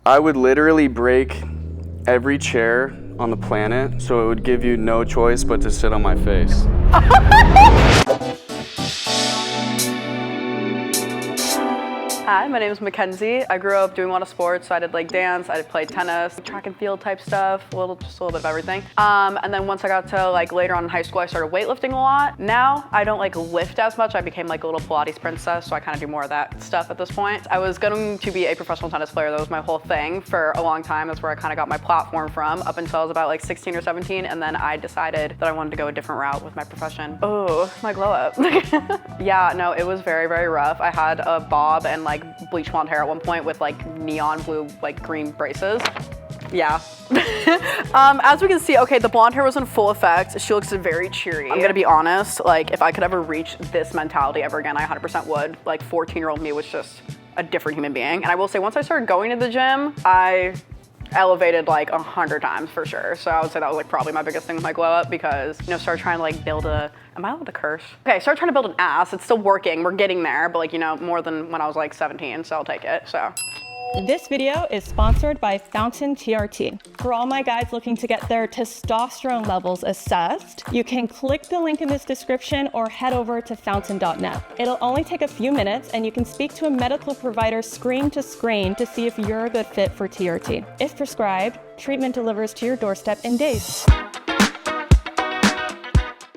I would literally break every chair on the planet, so it would give you no choice but to sit on my face. Hi, my name is Mackenzie. I grew up doing a lot of sports, so I did like dance, I did play tennis, track and field type stuff, just a little bit of everything. And then once I got to like later on in high school, I started weightlifting a lot. Now I don't like lift as much. I became like a little Pilates princess, so I kind of do more of that stuff at this point. I was going to be a professional tennis player. That was my whole thing for a long time. That's where I kind of got my platform from up until I was about like 16 or 17. And then I decided that I wanted to go a different route with my profession. Oh, my glow up. Yeah, no, it was very, very rough. I had a bob and like bleach blonde hair at one point with like neon blue, like green braces. Yeah. As we can see, okay, the blonde hair was in full effect. She looks very cheery. I'm gonna be honest, like if I could ever reach this mentality ever again, I 100% would. Like 14-year-old me was just a different human being. And I will say, once I started going to the gym, I elevated like 100 times for sure. So I would say that was like probably my biggest thing with my glow up, because, you know, started trying to like build a, am I allowed to curse? Okay, started trying to build an ass. It's still working, we're getting there, but like, you know, more than when I was like 17, so I'll take it, so. This video is sponsored by Fountain TRT. For all my guys looking to get their testosterone levels assessed, you can click the link in this description or head over to fountain.net. It'll only take a few minutes and you can speak to a medical provider screen to screen to see if you're a good fit for TRT. If prescribed, treatment delivers to your doorstep in days.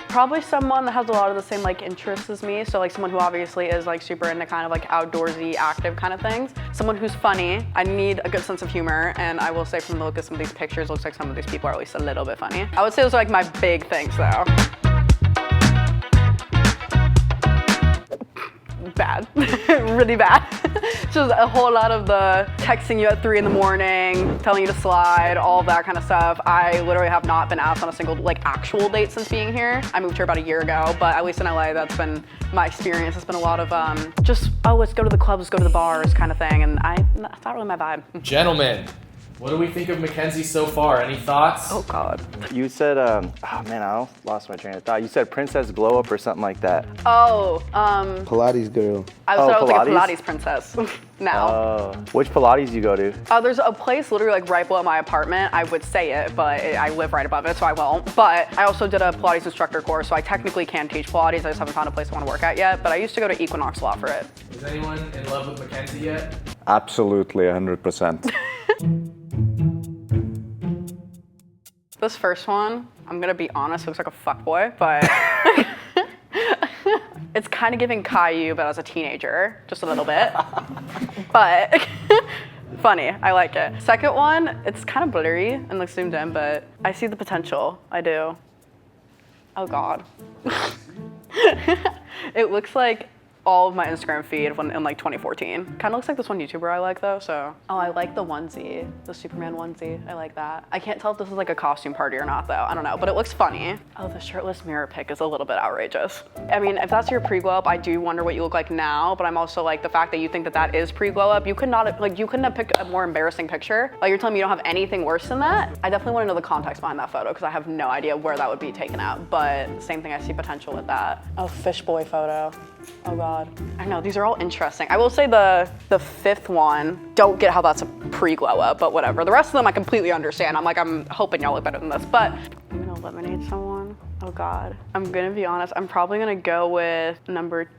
Probably someone that has a lot of the same like interests as me. So like someone who obviously is like super into kind of like outdoorsy, active kind of things. Someone who's funny. I need a good sense of humor. And I will say from the look of some of these pictures, looks like some of these people are at least a little bit funny. I would say those are like my big things though. Bad, really bad. Just a whole lot of the texting you at 3 in the morning, telling you to slide, all of that kind of stuff. I literally have not been asked on a single like actual date since being here. I moved here about a year ago, but at least in LA, that's been my experience. It's been a lot of just, oh, let's go to the clubs, let's go to the bars kind of thing. And that's not really my vibe. Gentlemen, what do we think of Mackenzie so far? Any thoughts? Oh God. You said, oh man, I lost my train of thought. You said Princess Glow Up or something like that. Oh, Pilates girl. I was like a Pilates? Pilates princess now. Which Pilates you go to? There's a place literally like right below my apartment. I would say it, but I live right above it, so I won't. But I also did a Pilates instructor course, so I technically can teach Pilates. I just haven't found a place I want to work at yet, but I used to go to Equinox a lot for it. Is anyone in love with Mackenzie yet? Absolutely, 100%. This first one, I'm gonna be honest, looks like a fuckboy, but it's kind of giving Caillou, but as a teenager, just a little bit. But funny, I like it. Second one, it's kind of blurry and looks zoomed in, but I see the potential, I do. Oh God. It looks like all of my Instagram feed when in like 2014. Kind of looks like this one YouTuber I like though, so. Oh, I like the onesie, the Superman onesie. I like that. I can't tell if this is like a costume party or not though. I don't know, but it looks funny. Oh, the shirtless mirror pic is a little bit outrageous. I mean, if that's your pre-glow up, I do wonder what you look like now, but I'm also like the fact that you think that that is pre-glow up, you couldn't have picked a more embarrassing picture. Like you're telling me you don't have anything worse than that? I definitely want to know the context behind that photo because I have no idea where that would be taken out, but same thing, I see potential with that. Oh, fish boy photo. Oh God. I know, these are all interesting. I will say the fifth one, don't get how that's a pre-glow up, but whatever. The rest of them I completely understand. I'm hoping y'all look better than this, but I'm gonna eliminate someone. Oh God. I'm gonna be honest, I'm probably gonna go with number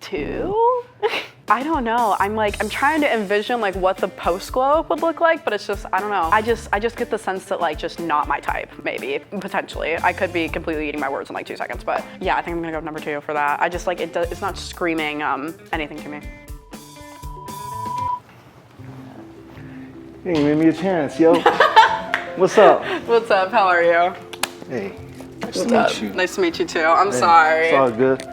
2? I don't know. I'm trying to envision like what the post glow up would look like, but it's just, I don't know. I just get the sense that like just not my type, maybe, potentially. I could be completely eating my words in like 2 seconds, but yeah, I think I'm gonna go with number 2 for that. I just like, it's not screaming anything to me. Hey, you made me a chance, yo. What's up? What's up, how are you? Hey, nice What's to up? meet you. Nice to meet you too, I'm sorry. It's all good.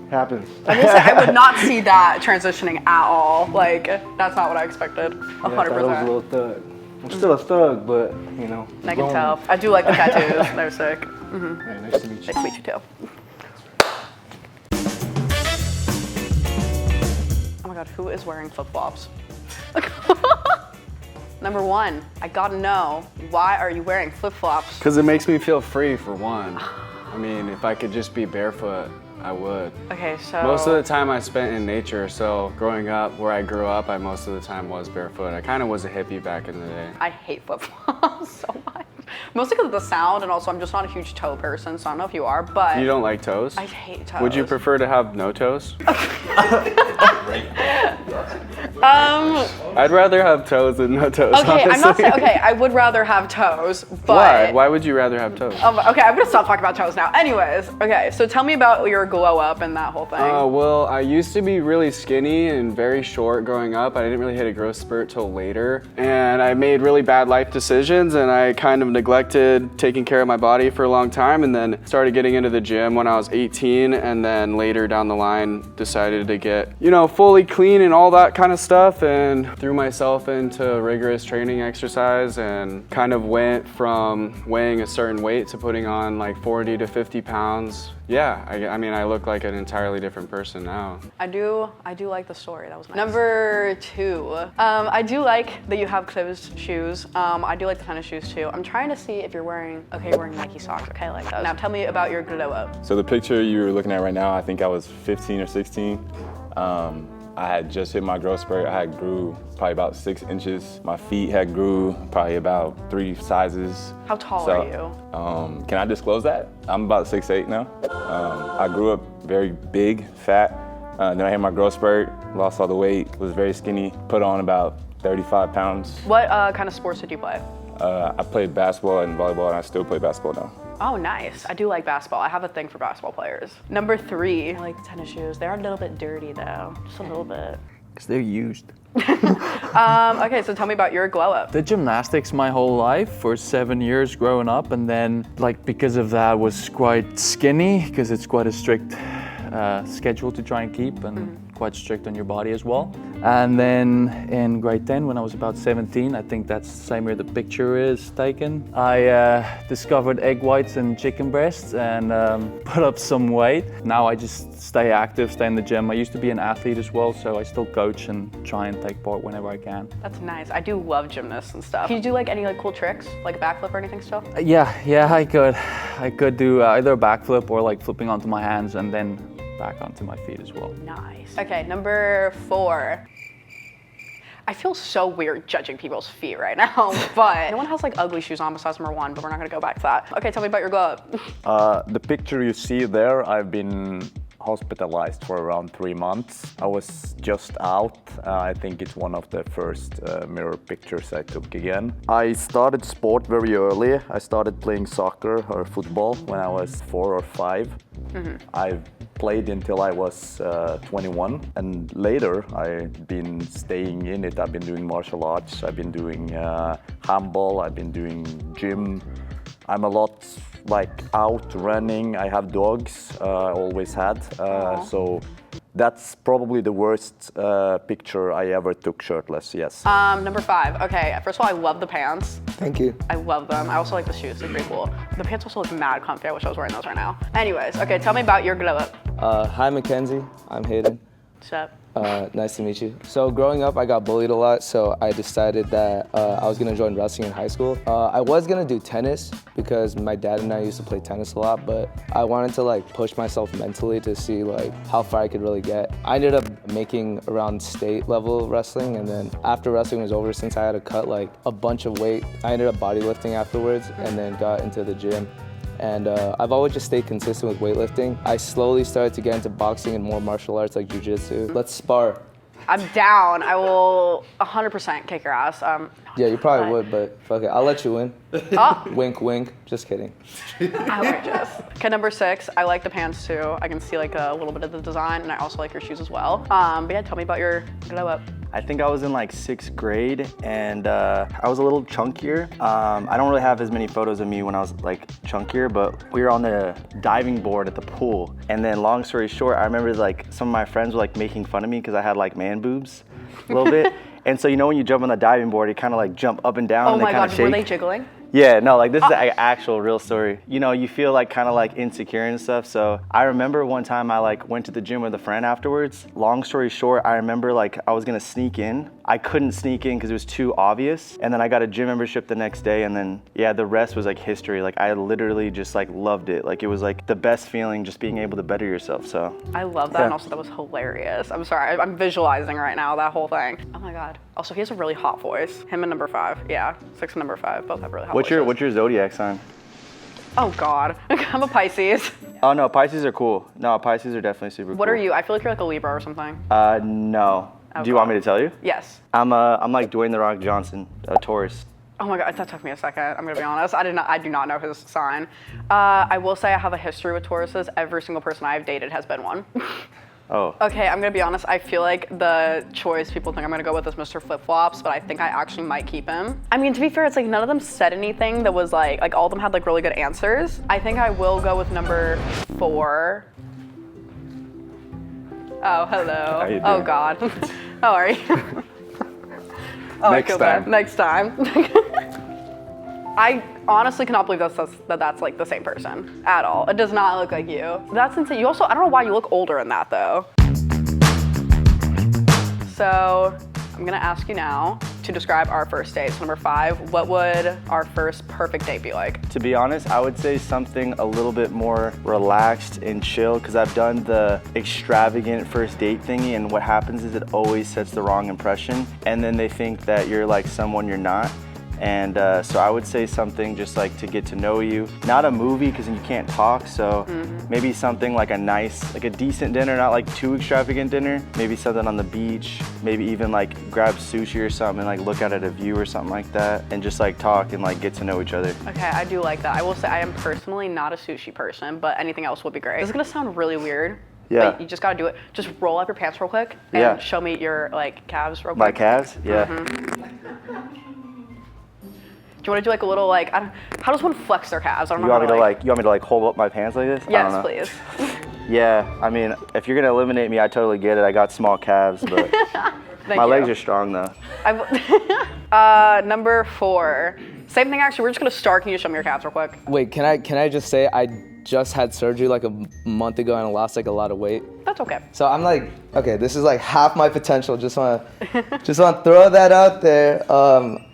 Happens. I will say, I would not see that transitioning at all. Like, that's not what I expected, 100%. I thought I was a little thug. I'm still a thug, but you know. I can tell. I do like the tattoos, they're sick. Hey, nice to meet you. Nice to meet you too. Oh my God, who is wearing flip-flops? Number 1, I gotta know, why are you wearing flip-flops? Because it makes me feel free, for one. I mean, if I could just be barefoot I would. Okay, so Most of the time I spent in nature, so growing up, where I grew up, I most of the time was barefoot. I kind of was a hippie back in the day. I hate flip-flops so much. Mostly because of the sound, and also I'm just not a huge toe person, so I don't know if you are, but You don't like toes? I hate toes. Would you prefer to have no toes? I'd rather have toes than no toes. Okay, I'm not honestly. saying, okay, I would rather have toes, but. Why? Why would you rather have toes? Okay, I'm gonna stop talking about toes now. Anyways, okay, so tell me about your glow up and that whole thing. Well, I used to be really skinny and very short growing up. I didn't really hit a growth spurt till later. And I made really bad life decisions, and I kind of neglected taking care of my body for a long time, and then started getting into the gym when I was 18, and then later down the line decided to get, fully clean and all that kind of stuff, and threw myself into rigorous training exercise and kind of went from weighing a certain weight to putting on like 40 to 50 pounds. Yeah, I mean, I look like an entirely different person now. I do like the story. That was nice. Number 2, I do like that you have closed shoes. I do like the tennis shoes too. I'm trying to see if you're wearing Nike socks. Okay, I like those. Now tell me about your glow up. So the picture you're looking at right now, I think I was 15 or 16. I had just hit my growth spurt. I had grew probably about 6 inches. My feet had grew probably about 3 sizes. How tall are you? Can I disclose that? I'm about 6'8" now. I grew up very big, fat. Then I hit my growth spurt, lost all the weight, was very skinny, put on about 35 pounds. What kind of sports did you play? I played basketball and volleyball, and I still play basketball now. Oh, nice. I do like basketball. I have a thing for basketball players. Number 3, I like tennis shoes. They're a little bit dirty though, just a little bit. Because they're used. Okay, so tell me about your glow up. The gymnastics my whole life for 7 years growing up, and then because of that was quite skinny because it's quite a strict schedule to try and keep, and quite strict on your body as well. And then in grade 10, when I was about 17, I think that's the same year the picture is taken, I discovered egg whites and chicken breasts and put up some weight. Now I just stay active, stay in the gym. I used to be an athlete as well, so I still coach and try and take part whenever I can. That's nice. I do love gymnasts and stuff. Can you do any cool tricks, like a backflip or anything still? Yeah, I could. I could do either a backflip or flipping onto my hands and then back onto my feet as well. Nice. Okay, number 4. I feel so weird judging people's feet right now, but no one has ugly shoes on besides number 1, but we're not gonna go back to that. Okay, tell me about your glow up. The picture you see there, I've been hospitalized for around 3 months. I was just out. I think it's one of the first mirror pictures I took again. I started sport very early. I started playing soccer or football when I was 4 or 5. I played until I was 21, and later I've been staying in it. I've been doing martial arts, I've been doing handball, I've been doing gym. I'm a lot out running. I have dogs, I always had. So that's probably the worst picture I ever took shirtless, yes. Number 5, okay, first of all, I love the pants. Thank you. I love them. I also like the shoes, they're pretty cool. The pants also look mad comfy. I wish I was wearing those right now. Anyways, okay, tell me about your glow up. Hi, Mackenzie. I'm Hayden. What's up? Nice to meet you. So growing up, I got bullied a lot, so I decided that I was gonna join wrestling in high school. I was gonna do tennis because my dad and I used to play tennis a lot, but I wanted to push myself mentally to see how far I could really get. I ended up making around state level wrestling, and then after wrestling was over, since I had to cut a bunch of weight, I ended up bodybuilding afterwards and then got into the gym. And I've always just stayed consistent with weightlifting. I slowly started to get into boxing and more martial arts like jiu-jitsu. Let's spar. I'm down. I will 100% kick your ass. Yeah, you probably would, but fuck it. I'll let you win. Oh. Wink, wink. Just kidding. Outrageous. Okay, number 6, I like the pants too. I can see a little bit of the design, and I also like your shoes as well. But yeah, tell me about your glow up. I think I was in 6th grade, and I was a little chunkier. I don't really have as many photos of me when I was chunkier, but we were on the diving board at the pool. And then long story short, I remember some of my friends were making fun of me because I had man boobs a little bit. And so when you jump on the diving board, you kind of jump up and down, Oh and they my kind of God, shake. were they jiggling? Yeah, no, this is an actual real story. You feel kind of insecure and stuff. So I remember one time I went to the gym with a friend afterwards. Long story short, I remember I was gonna sneak in. I couldn't sneak in because it was too obvious. And then I got a gym membership the next day, and then yeah, the rest was like history. Like I literally just like loved it. Like it was like the best feeling just being able to better yourself. So I love that, and also that was hilarious. I'm sorry, I'm visualizing right now that whole thing. Oh my god. Also, he has a really hot voice. Him and number 5. Yeah, 6 and number 5 both have really hot voices. what's your zodiac sign? Oh god, I'm a Pisces. Oh no, Pisces are cool. No, Pisces are definitely super cool. What are you? I feel like you're like a Libra or something. No. Do you want me to tell you? Yes. I'm like Dwayne "The Rock" Johnson, a Taurus. Oh my god, that took me a second. I'm gonna be honest. I do not know his sign. I will say I have a history with Tauruses. Every single person I've dated has been one. Oh. Okay, I'm gonna be honest. I feel like the choice people think I'm gonna go with is Mr. Flip Flops, but I think I actually might keep him. I mean, to be fair, it's like none of them said anything that was like all of them had like really good answers. I think I will go with number 4. Oh, hello. How you doing? Oh God. How are you? Oh, Next I feel bad. time. Next time. I honestly cannot believe that's like the same person at all. It does not look like you. That's insane. You also, I don't know why you look older in that though. So I'm gonna ask you now to describe our first date. So number 5, what would our first perfect date be like? To be honest, I would say something a little bit more relaxed and chill, because I've done the extravagant first date thingy, and what happens is it always sets the wrong impression, and then they think that you're like someone you're not. And so I would say something just like to get to know you. Not a movie, because you can't talk, so maybe something like a nice, like a decent dinner, not like too extravagant dinner. Maybe something on the beach, maybe even like grab sushi or something and like look out at a view or something like that, and just like talk and like get to know each other. Okay, I do like that. I will say I am personally not a sushi person, but anything else would be great. This is gonna sound really weird. Yeah. But you just gotta do it. Just roll up your pants real quick and Yeah. show me your like calves real quick. My calves? Yeah. Do you want to do like a little like, how does one flex their calves? I don't You know want how me to to you want me to like hold up my pants like this? I don't Yes, know. please. Yeah, I mean, if you're gonna eliminate me, I totally get it. I got small calves, but Thank my you. legs are strong though. Number 4. Same thing actually. We're just gonna start. Can you show me your calves real quick? Wait, can I just say I just had surgery like a month ago and I lost like a lot of weight. That's okay. So I'm like, okay, this is like half my potential. Just wanna throw that out there.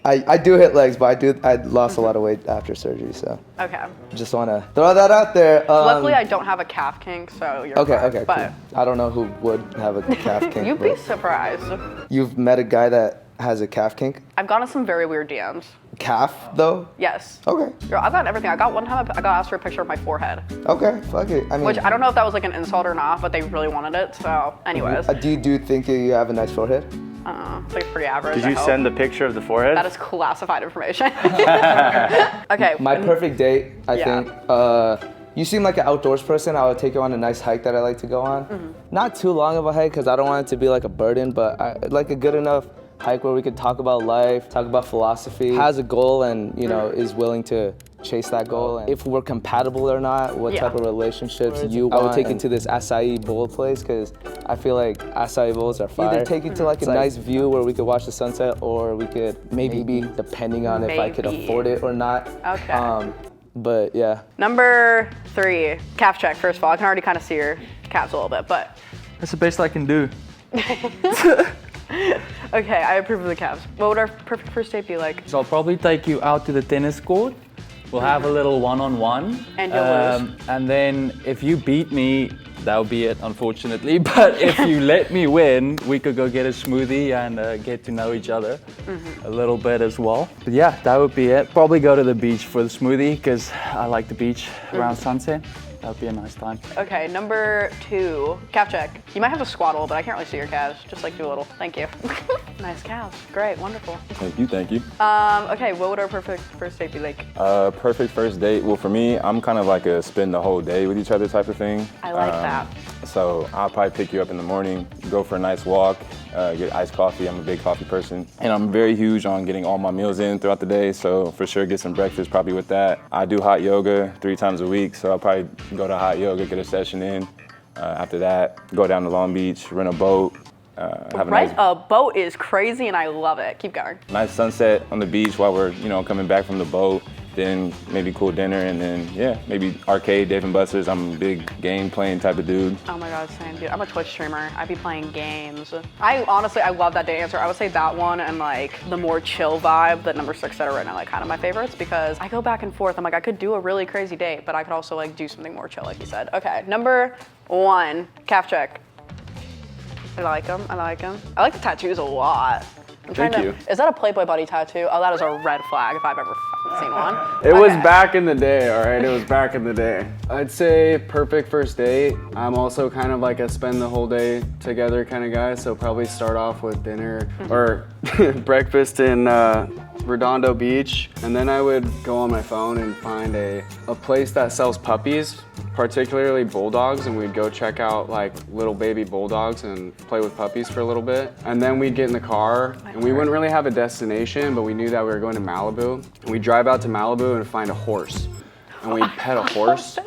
I do hit legs, but I lost a lot of weight after surgery, so Okay. just wanna throw that out there. Luckily, I don't have a calf kink, so you're Okay, fine. okay, But cool. I don't know who would have a calf kink. you'd be but surprised. you've met a guy that has a calf kink? I've gotten some very weird DMs. Calf though? Yes. Okay. Girl, I've gotten everything. I got one time I got asked for a picture of my forehead, Okay, fuck it. I mean, which I don't know if that was like an insult or not, but they really wanted it. So, anyways, do you think you have a nice forehead? it's like pretty average. Did I you hope. send the picture of the forehead? That is classified information. Okay. My perfect date, I Yeah. think. You seem like an outdoors person. I would take you on a nice hike that I like to go on. Not too long of a hike because I don't want it to be like a burden, but like a good enough hike where we could talk about life, talk about philosophy, has a goal and is willing to chase that goal. And if we're compatible or not, what type of relationships you want. I would take you to this acai bowl place because I feel like acai bowls are fire. Either take you to like a nice view where we could watch the sunset, or we could maybe depending on if I could Maybe. afford it or not. Okay. But yeah. Number 3, calf check. First of all, I can already kind of see your calves a little bit, but That's the best I can do. okay, I approve of the calves. What would our perfect first date be like? So I'll probably take you out to the tennis court. We'll have a little one-on-one. And you'll lose. And then if you beat me, that'll be it, unfortunately. But if you let me win, we could go get a smoothie and get to know each other a little bit as well. But yeah, that would be it. Probably go to the beach for the smoothie because I like the beach around sunset. That would be a nice time. Okay, number 2, calf check. You might have to squat a little bit. I can't really see your calves. Just like do a little. Thank you. Nice calves. Great, wonderful. Thank you, thank you. Okay, what would our perfect first date be like? Perfect first date. Well, for me, I'm kind of like a spend the whole day with each other type of thing. I like that. So I'll probably pick you up in the morning, go for a nice walk, get iced coffee. I'm a big coffee person. And I'm very huge on getting all my meals in throughout the day. So for sure, get some breakfast probably with that. I do hot yoga 3 times a week. So I'll probably go to hot yoga, get a session in. After that, go down to Long Beach, rent a boat. Have A boat is crazy and I love it. Keep going. nice sunset on the beach while we're, coming back from the boat. then maybe cool dinner, and then yeah, maybe arcade, Dave and Buster's. I'm a big game playing type of dude. Oh my God, same dude. I'm a Twitch streamer. I be playing games. I love that day answer. I would say that one and like the more chill vibe that number 6 said are right now like kind of my favorites because I go back and forth. I'm like, I could do a really crazy date, but I could also like do something more chill like you said. Okay, number 1, calf check. I like him. I like the tattoos a lot. Thank you. Is that a Playboy buddy tattoo? Oh, that is a red flag if I've ever seen one. It was back in the day, all right? It was back in the day. I'd say perfect first date. I'm also kind of like a spend the whole day together kind of guy, so probably start off with dinner or breakfast in Redondo Beach, and then I would go on my phone and find a place that sells puppies, particularly bulldogs, and we'd go check out like little baby bulldogs and play with puppies for a little bit. And then we'd get in the car, and we wouldn't really have a destination, but we knew that we were going to Malibu. And we'd drive out to Malibu and find a horse, and we'd pet a horse.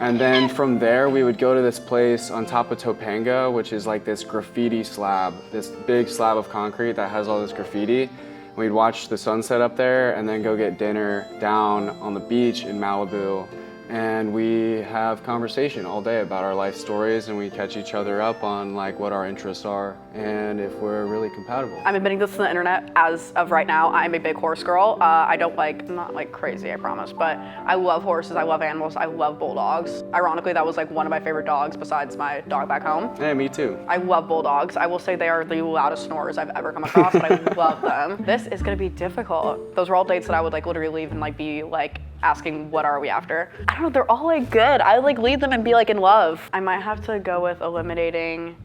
And then from there, we would go to this place on top of Topanga, which is like this graffiti slab, this big slab of concrete that has all this graffiti. We'd watch the sunset up there and then go get dinner down on the beach in Malibu. And we have conversation all day about our life stories, and we catch each other up on like what our interests are and if we're really compatible. I'm admitting this to the internet as of right now. I'm a big horse girl. I don't not like crazy, I promise, but I love horses, I love animals, I love bulldogs. Ironically, that was like one of my favorite dogs besides my dog back home. Yeah, me too. I love bulldogs. I will say they are the loudest snorers I've ever come across, but I love them. This is gonna be difficult. Those were all dates that I would like literally leave and like be like asking what are we after. I don't know, they're all like good. I like leave them and be like in love. I might have to go with eliminating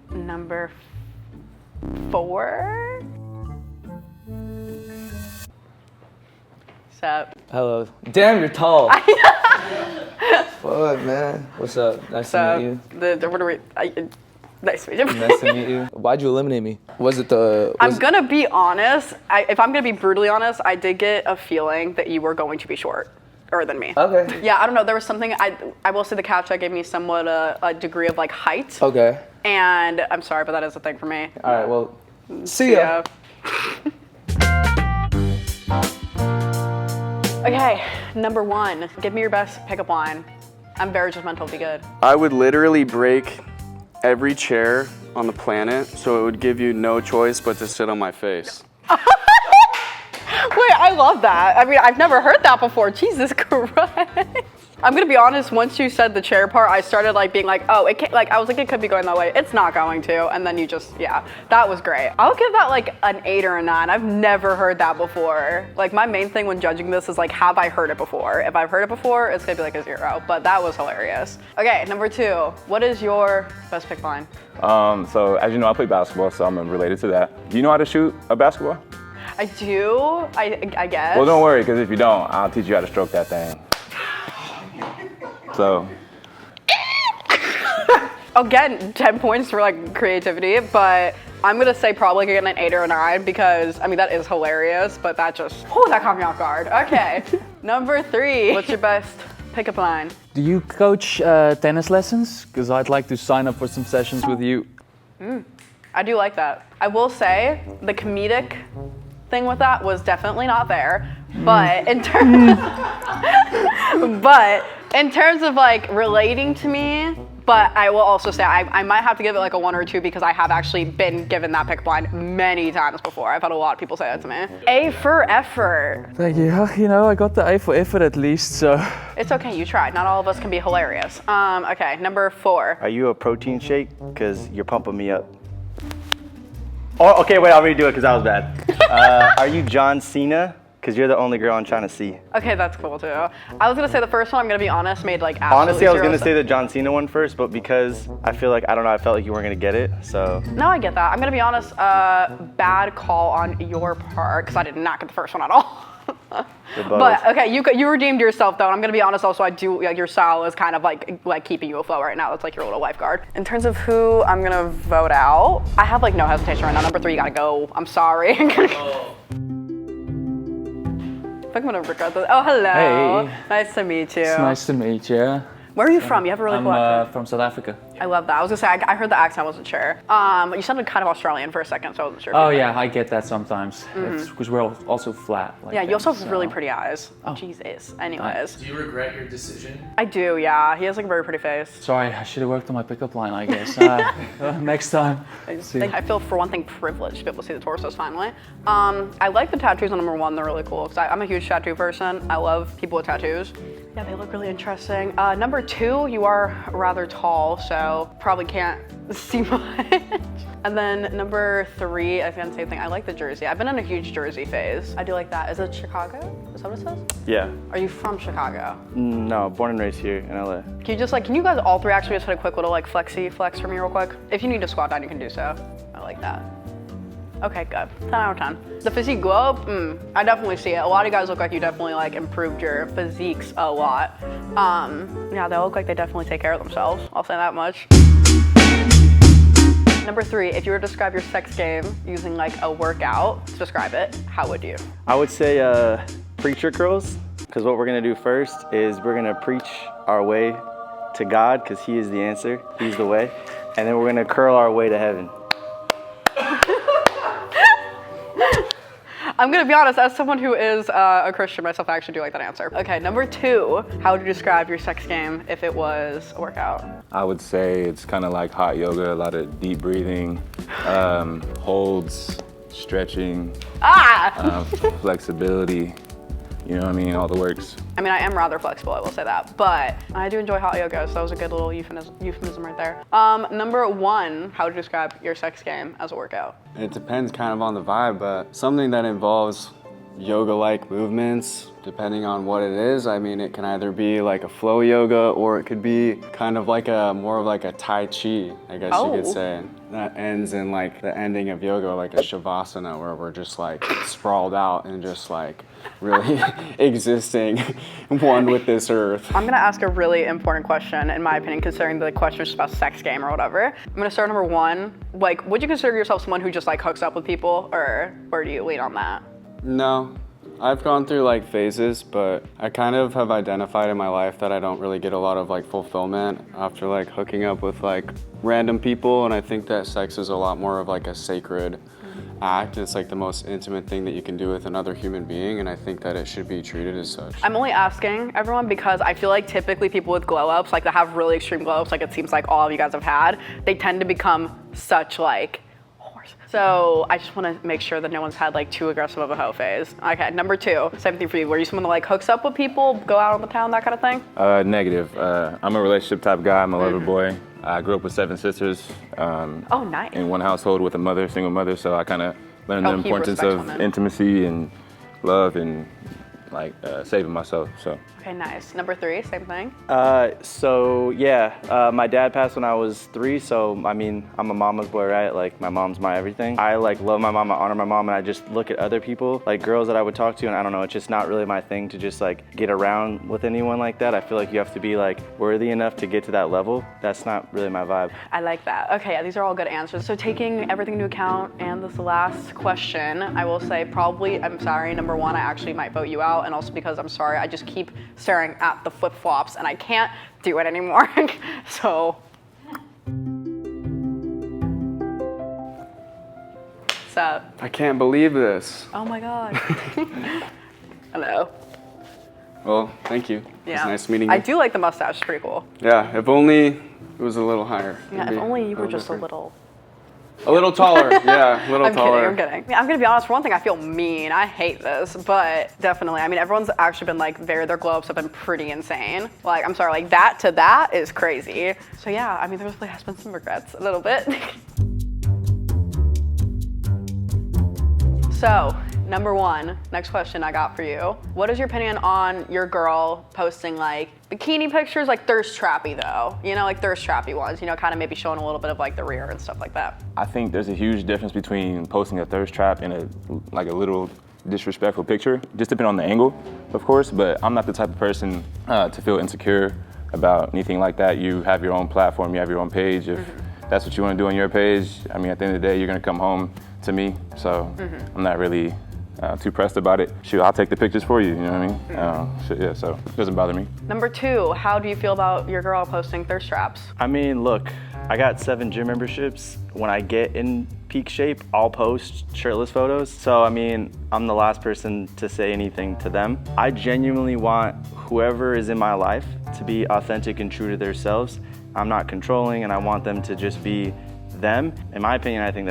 number 4. What's up? Hello. Damn, you're tall. What, man? What's up? Nice to meet you. What are we? Nice to meet you. Nice to meet you. Why'd you eliminate me? Was it the... I'm gonna be honest. If I'm gonna be brutally honest, I did get a feeling that you were going to be shorter than me. Okay. Yeah, I don't know. There was something, I will say the calf check gave me somewhat a degree of like height. Okay. And I'm sorry, but that is a thing for me. All right, well, see ya. Okay, number 1. Give me your best pickup line. I'm very judgmental, be good. I would literally break every chair on the planet, so it would give you no choice but to sit on my face. Wait, I love that. I mean, I've never heard that before. Jesus Christ. I'm gonna be honest, once you said the chair part, I started like being like, oh, it can't, like, I was like, it could be going that way. It's not going to. And then you just, yeah, that was great. I'll give that like an 8 or a 9. I've never heard that before. Like my main thing when judging this is like, have I heard it before? If I've heard it before, it's gonna be like a 0, but that was hilarious. Okay, number 2, what is your best pick line? So as you know, I play basketball, so I'm related to that. Do you know how to shoot a basketball? I do, I guess. Well, don't worry, because if you don't, I'll teach you how to stroke that thing. So. Again, 10 points for like creativity, but I'm gonna say probably getting an 8 or a 9 because, I mean, that is hilarious, but that just, that caught me off guard. Okay, number 3, what's your best pickup line? Do you coach tennis lessons? Because I'd like to sign up for some sessions with you. I do like that. I will say the comedic thing with that was definitely not there, but in terms of like relating to me, but I will also say I might have to give it like a 1 or 2 because I have actually been given that pickup line many times before. I've had a lot of people say that to me. A for effort. Thank you. You know, I got the A for effort at least, so. It's okay, you tried. Not all of us can be hilarious. Okay, number 4. Are you a protein shake? Because you're pumping me up. Oh, okay, wait, I'll redo it because that was bad. Are you John Cena? Because you're the only girl I'm trying to see. Okay, that's cool too. I was gonna say the first one, I'm gonna be honest, made like absolutely Honestly, I was gonna zero say the John Cena one first, but because I feel like, I don't know, I felt like you weren't gonna get it, so. No, I get that. I'm gonna be honest, bad call on your part, because I did not get the first one at all. But okay, you redeemed yourself though, and I'm gonna be honest also, I do, like, your style is kind of like keeping you afloat right now. It's like your little lifeguard. In terms of who I'm gonna vote out, I have like no hesitation right now. Number 3, you gotta go. I'm sorry. I think I'm gonna regret this. Oh, hello. Hey. Nice to meet you. It's nice to meet you. Where are you from? You have a really cool accent. I'm from South Africa. I love that. I was gonna say, I heard the accent, I wasn't sure. You sounded kind of Australian for a second, so I wasn't sure. Oh yeah, I get that sometimes. Because we're also flat. Like Yeah, you also have so. really pretty eyes. Oh. Jesus. Anyways. Do you regret your decision? I do, yeah. He has like a very pretty face. Sorry, I should have worked on my pickup line, I guess. Next time. I feel, for one thing, privileged to be able to see the torsos finally. I like the tattoos on number 1. They're really cool because I'm a huge tattoo person. I love people with tattoos. Yeah, they look really interesting. Number 2, you are rather tall, so probably can't see much. And then number 3, I think the same thing. I like the jersey. I've been in a huge jersey phase. I do like that. Is it Chicago? Is that what it says? Yeah. Are you from Chicago? No, born and raised here in LA. Can you guys all 3 actually just hit a quick little like flex for me real quick? If you need to squat down, you can do so. I like that. Okay, good. 10 out of 10. The physique glow up, I definitely see it. A lot of you guys look like you definitely like improved your physiques a lot. Yeah, they look like they definitely take care of themselves. I'll say that much. Number 3, if you were to describe your sex game using like a workout, describe it, how would you? I would say preacher curls, because what we're gonna do first is we're gonna preach our way to God, because He is the answer, He's the way, and then we're gonna curl our way to heaven. I'm gonna be honest, as someone who is a Christian myself, I actually do like that answer. Okay, number 2, how would you describe your sex game if it was a workout? I would say it's kind of like hot yoga, a lot of deep breathing, holds, stretching, flexibility, you know what I mean, all the works. I mean, I am rather flexible, I will say that, but I do enjoy hot yoga, so that was a good little euphemism right there. Number 1, how would you describe your sex game as a workout? It depends kind of on the vibe, but something that involves yoga-like movements, depending on what it is. I mean, it can either be like a flow yoga, or it could be kind of like more of like a Tai Chi, I guess you could say. That ends in like the ending of yoga, like a Shavasana, where we're just like sprawled out and just like really existing one with this earth. I'm gonna ask a really important question, in my opinion, considering the question is about sex game or whatever. I'm gonna start number 1. Like, would you consider yourself someone who just like hooks up with people, or where do you lean on that? No, I've gone through like phases, but I kind of have identified in my life that I don't really get a lot of like fulfillment after like hooking up with like random people, and I think that sex is a lot more of like a sacred act. It's like the most intimate thing that you can do with another human being, and I think that it should be treated as such. I'm only asking everyone because I feel like typically people with glow ups, like that have really extreme glow ups, like it seems like all of you guys have had, they tend to become such like whores. So I just want to make sure that no one's had like too aggressive of a hoe phase. Okay, number 2, same thing for you. Were you someone that like hooks up with people, go out on the town, that kind of thing? Negative. I'm a relationship type guy. I'm a lover boy. I grew up with 7 sisters. Oh, nice. In one household with a mother, single mother, so I kind of learned the importance of women. intimacy and love and like saving myself, so. Okay, nice. Number 3, same thing? My dad passed when I was 3, so I mean, I'm a mama's boy, right? Like, my mom's my everything. I like love my mom, I honor my mom, and I just look at other people, like girls that I would talk to, and I don't know, it's just not really my thing to just like get around with anyone like that. I feel like you have to be like worthy enough to get to that level. That's not really my vibe. I like that. Okay, yeah, these are all good answers. So taking everything into account, and this last question, I will say probably, I'm sorry, number 1, I actually might vote you out, and also because I'm sorry, I just keep staring at the flip-flops and I can't do it anymore. So I can't believe this. oh my god. Hello. Well, thank you. Yeah. It's nice meeting you. I do like the mustache, it's pretty cool. Yeah, if only it was a little higher. Yeah, if only you were just a little taller. Yeah, a little taller. I'm kidding. Yeah, I'm gonna be honest, for one thing, I feel mean. I hate this, but definitely, I mean, everyone's actually been like, their glow ups have been pretty insane. Like, I'm sorry, like that to that is crazy. So yeah, I mean, there really has been some regrets, a little bit. So, number 1, next question I got for you. What is your opinion on your girl posting like bikini pictures, like thirst trappy though? You know, like thirst trappy ones, you know, kind of maybe showing a little bit of like the rear and stuff like that. I think there's a huge difference between posting a thirst trap and a little disrespectful picture, just depending on the angle, of course, but I'm not the type of person to feel insecure about anything like that. You have your own platform, you have your own page. If that's what you want to do on your page, I mean, at the end of the day, you're gonna come home to me, so I'm not really too pressed about it, shoot, I'll take the pictures for you. You know what I mean? Shit, yeah, so it doesn't bother me. Number 2, how do you feel about your girl posting thirst traps? I mean, look, I got 7 gym memberships. When I get in peak shape, I'll post shirtless photos. So, I mean, I'm the last person to say anything to them. I genuinely want whoever is in my life to be authentic and true to themselves. I'm not controlling, and I want them to just be them. In my opinion, I think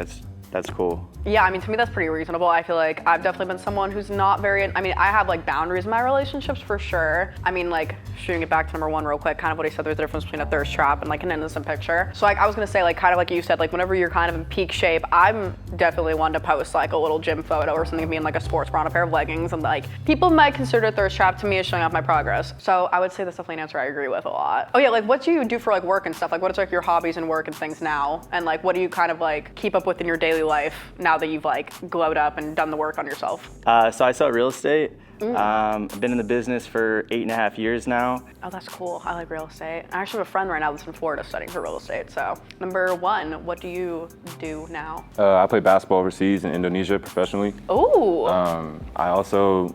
that's cool. Yeah, I mean, to me, that's pretty reasonable. I feel like I've definitely been someone who's not very, I mean, I have like boundaries in my relationships for sure. I mean, like shooting it back to number 1 real quick, kind of what he said, there's a difference between a thirst trap and like an innocent picture. So like, I was gonna say like, kind of like you said, like whenever you're kind of in peak shape, I'm definitely one to post like a little gym photo or something of me in like a sports bra and a pair of leggings, and like people might consider a thirst trap. To me is showing off my progress. So I would say that's definitely an answer I agree with a lot. Oh yeah, like what do you do for like work and stuff? Like what is like your hobbies and work and things now? And like what do you kind of like keep up with in your daily life now that you've like glowed up and done the work on yourself? So I sell real estate. I've been in the business for 8.5 years now. Oh, that's cool. I like real estate. I actually have a friend right now that's in Florida studying for real estate. So number 1, what do you do now? I play basketball overseas in Indonesia professionally. Ooh. I also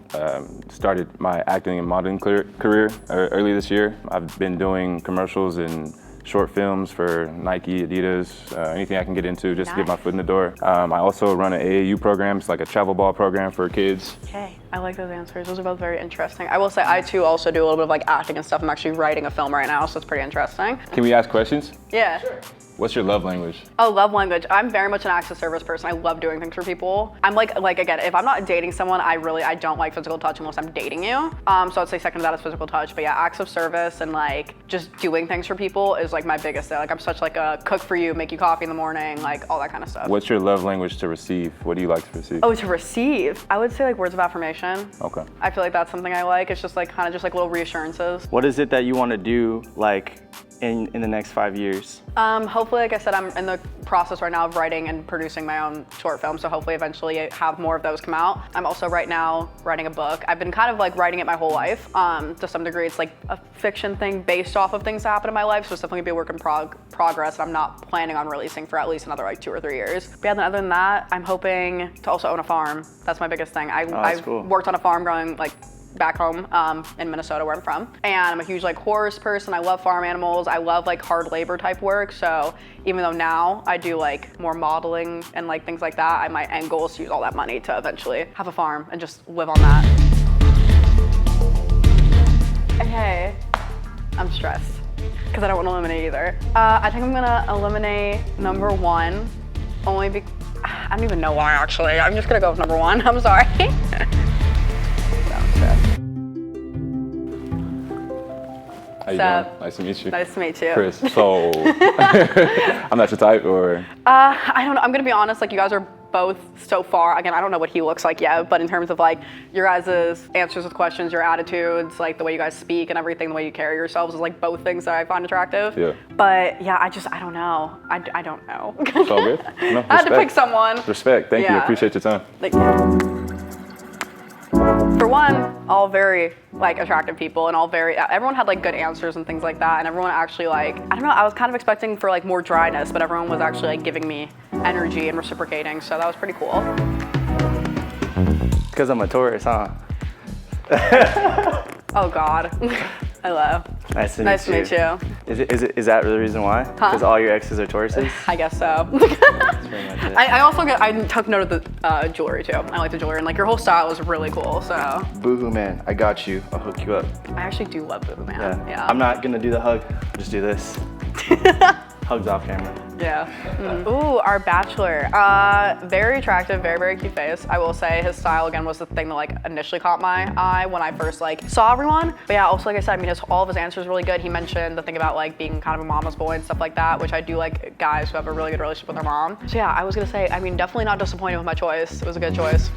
started my acting and modeling career early this year. I've been doing commercials and short films for Nike, Adidas, anything I can get into just to get my foot in the door. I also run an AAU program. It's like a travel ball program for kids. Okay, I like those answers. Those are both very interesting. I will say I too also do a little bit of like acting and stuff. I'm actually writing a film right now, so it's pretty interesting. Can we ask questions? Yeah. Sure. What's your love language? Oh, love language. I'm very much an acts of service person. I love doing things for people. I'm like again, if I'm not dating someone, I don't like physical touch unless I'm dating you. So I'd say second to that is physical touch. But yeah, acts of service and like just doing things for people is like my biggest thing. Like I'm such like a cook for you, make you coffee in the morning, like all that kind of stuff. What's your love language to receive? What do you like to receive? Oh, to receive. I would say like words of affirmation. Okay. I feel like that's something I like. It's just like kind of just like little reassurances. What is it that you want to do like in the next 5 years? Hopefully, like I said, I'm in the process right now of writing and producing my own short film, so hopefully eventually I have more of those come out. I'm also right now writing a book. I've been kind of like writing it my whole life. To some degree, it's like a fiction thing based off of things that happen in my life, so it's definitely gonna be a work in progress, and I'm not planning on releasing for at least another like 2 or 3 years. But yeah, then other than that, I'm hoping to also own a farm. That's my biggest thing. I've cool. worked on a farm growing like back home in Minnesota where I'm from, and I'm a huge like horse person. I love farm animals. I love like hard labor type work, so even though now I do like more modeling and like things like that, my end goal is to use all that money to eventually have a farm and just live on that. Okay, I'm stressed because I don't want to eliminate either. I think I'm gonna eliminate number 1 only because I don't even know why actually. I'm just gonna go with number 1. I'm sorry. How you doing? Nice to meet you. Nice to meet you. Chris. So, I'm not your type, or? I don't know. I'm gonna be honest. Like you guys are both so far. Again, I don't know what he looks like yet, but in terms of like your guys' answers with questions, your attitudes, like the way you guys speak and everything, the way you carry yourselves is like both things that I find attractive. Yeah. But yeah, I don't know. I don't know. It's all good. No, I had to pick someone. Respect. Thank you. Yeah. Appreciate your time. Thank you. For one, all very like attractive people and all very, everyone had like good answers and things like that, and everyone actually like, I don't know, I was kind of expecting for like more dryness, but everyone was actually like giving me energy and reciprocating, so that was pretty cool. Because I'm a Taurus, huh? Oh God. Hello. Nice to meet you. Is that the reason why? Because all your exes are Tauruses? I guess so. That's pretty much it. I took note of the jewelry too. I like the jewelry, and like your whole style was really cool, so. Boohoo man, I got you. I'll hook you up. I actually do love Boohoo man. Yeah. I'm not gonna do the hug. I'll just do this. Hugs off camera. Yeah. Ooh, our bachelor. Very attractive, very, very cute face. I will say his style again was the thing that like initially caught my eye when I first like saw everyone. But yeah, also like I said, I mean all of his answers really good. He mentioned the thing about like being kind of a mama's boy and stuff like that, which I do like guys who have a really good relationship with their mom. So yeah, I was gonna say, I mean definitely not disappointed with my choice. It was a good choice.